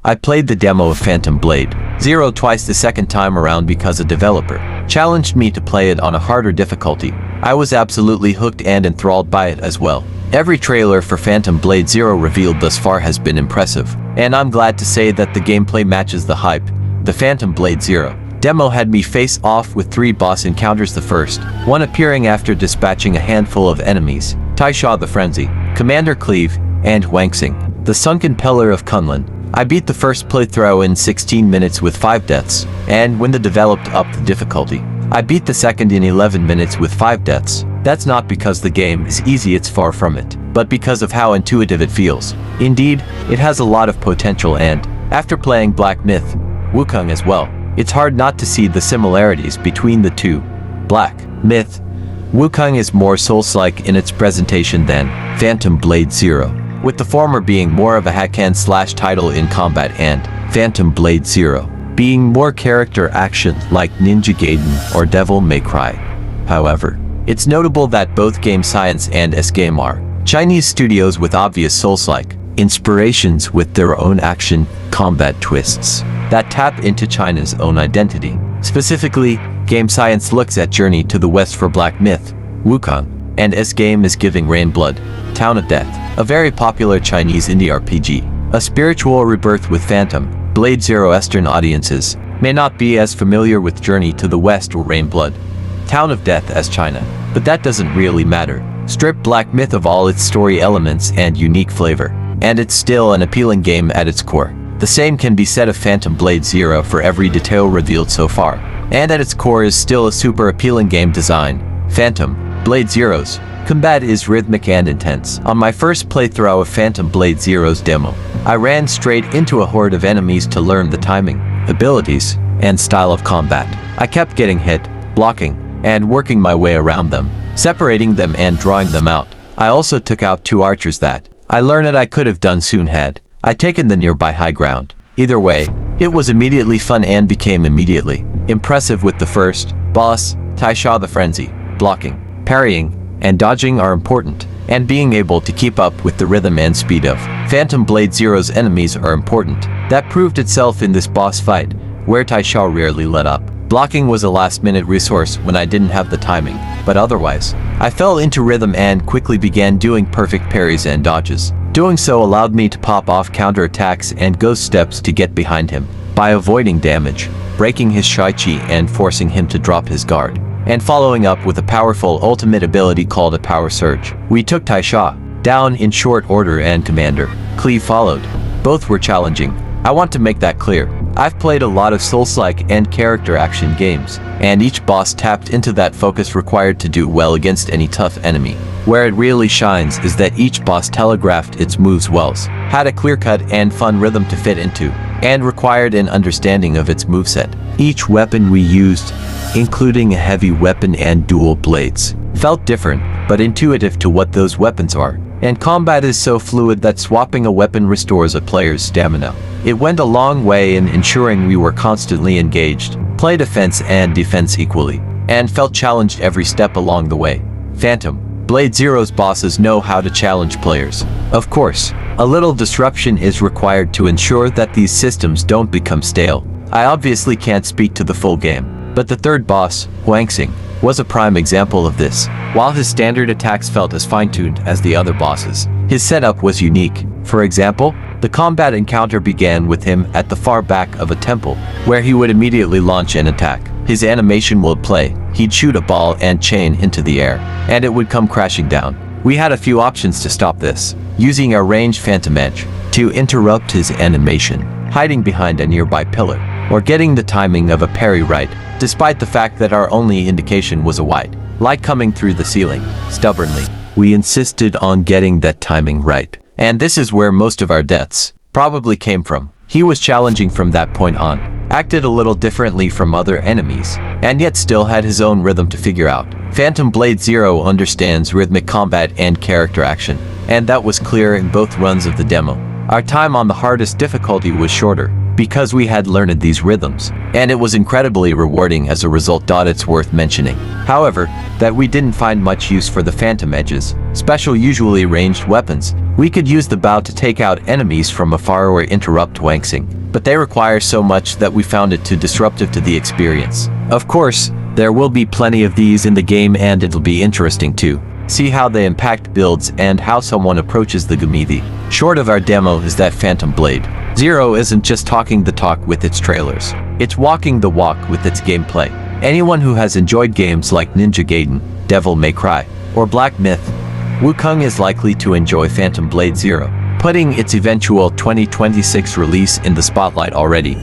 I played the demo of Phantom Blade Zero twice the second time around because a developer challenged me to play it on a harder difficulty. I was absolutely hooked and enthralled by it as well. Every trailer for Phantom Blade Zero revealed thus far has been impressive, and I'm glad to say that the gameplay matches the hype. The Phantom Blade Zero demo had me face off with 3 boss encounters, the first one appearing after dispatching a handful of enemies: Taisha the Frenzy, Commander Cleave, and Wangxing, the Sunken Pillar of Kunlun. I beat the first playthrough in 16 minutes with 5 deaths, and when the developed upped the difficulty, I beat the second in 11 minutes with 5 deaths. That's not because the game is easy, it's far from it, but because of how intuitive it feels. Indeed, it has a lot of potential, and after playing Black Myth, Wukong as well, it's hard not to see the similarities between the two. Black Myth, Wukong is more Souls-like in its presentation than Phantom Blade Zero, with the former being more of a hack-and-slash title in combat and Phantom Blade Zero being more character action like Ninja Gaiden or Devil May Cry. However, it's notable that both Game Science and S-Game are Chinese studios with obvious Souls-like inspirations with their own action combat twists that tap into China's own identity. Specifically, Game Science looks at Journey to the West for Black Myth, Wukong, and S-Game is giving Rain Blood, Town of Death, a very popular Chinese indie RPG, a spiritual rebirth with Phantom Blade Zero. Eastern audiences may not be as familiar with Journey to the West or Rain Blood, Town of Death as China, but that doesn't really matter. Strip Black Myth of all its story elements and unique flavor, and it's still an appealing game at its core. The same can be said of Phantom Blade Zero for every detail revealed so far, and at its core is still a super appealing game design. Phantom Blade Zero's combat is rhythmic and intense. On my first playthrough of Phantom Blade Zero's demo, I ran straight into a horde of enemies to learn the timing, abilities, and style of combat. I kept getting hit, blocking, and working my way around them, separating them and drawing them out. I also took out 2 archers that I learned that I could have done soon had I taken the nearby high ground. Either way, it was immediately fun and became immediately impressive with the first boss, Taisha the Frenzy. Blocking, parrying, and dodging are important, and being able to keep up with the rhythm and speed of Phantom Blade Zero's enemies are important. That proved itself in this boss fight, where Taisha rarely let up. Blocking was a last-minute resource when I didn't have the timing, but otherwise, I fell into rhythm and quickly began doing perfect parries and dodges. Doing so allowed me to pop off counterattacks and ghost steps to get behind him, by avoiding damage, breaking his Shai-Chi and forcing him to drop his guard, and following up with a powerful ultimate ability called a Power Surge. We took Taisha down in short order and Commander Cleave followed. Both were challenging. I want to make that clear. I've played a lot of Souls-like and character action games, and each boss tapped into that focus required to do well against any tough enemy. Where it really shines is that each boss telegraphed its moves well, had a clear-cut and fun rhythm to fit into, and required an understanding of its moveset. Each weapon we used, including a heavy weapon and dual blades, felt different, but intuitive to what those weapons are. And combat is so fluid that swapping a weapon restores a player's stamina. It went a long way in ensuring we were constantly engaged, played offense and defense equally, and felt challenged every step along the way. Phantom Blade Zero's bosses know how to challenge players. Of course, a little disruption is required to ensure that these systems don't become stale. I obviously can't speak to the full game, but the third boss, Wangxing, was a prime example of this. While his standard attacks felt as fine-tuned as the other bosses, his setup was unique. For example, the combat encounter began with him at the far back of a temple, where he would immediately launch an attack. His animation would play, he'd shoot a ball and chain into the air, and it would come crashing down. We had a few options to stop this, using our ranged Phantom Edge to interrupt his animation, hiding behind a nearby pillar, or getting the timing of a parry right, despite the fact that our only indication was a white light coming through the ceiling. Stubbornly, we insisted on getting that timing right, and this is where most of our deaths probably came from. He was challenging from that point on, acted a little differently from other enemies, and yet still had his own rhythm to figure out. Phantom Blade Zero understands rhythmic combat and character action, and that was clear in both runs of the demo. Our time on the hardest difficulty was shorter, because we had learned these rhythms, and it was incredibly rewarding as a result. It's worth mentioning, however, that we didn't find much use for the phantom edges, special usually ranged weapons. We could use the bow to take out enemies from afar or interrupt Wangsing, but they require so much that we found it too disruptive to the experience. Of course, there will be plenty of these in the game, and it'll be interesting to see how they impact builds and how someone approaches the game. The short of our demo is that Phantom Blade Zero isn't just talking the talk with its trailers, it's walking the walk with its gameplay. Anyone who has enjoyed games like Ninja Gaiden, Devil May Cry, or Black Myth, Wukong is likely to enjoy Phantom Blade Zero, putting its eventual 2026 release in the spotlight already.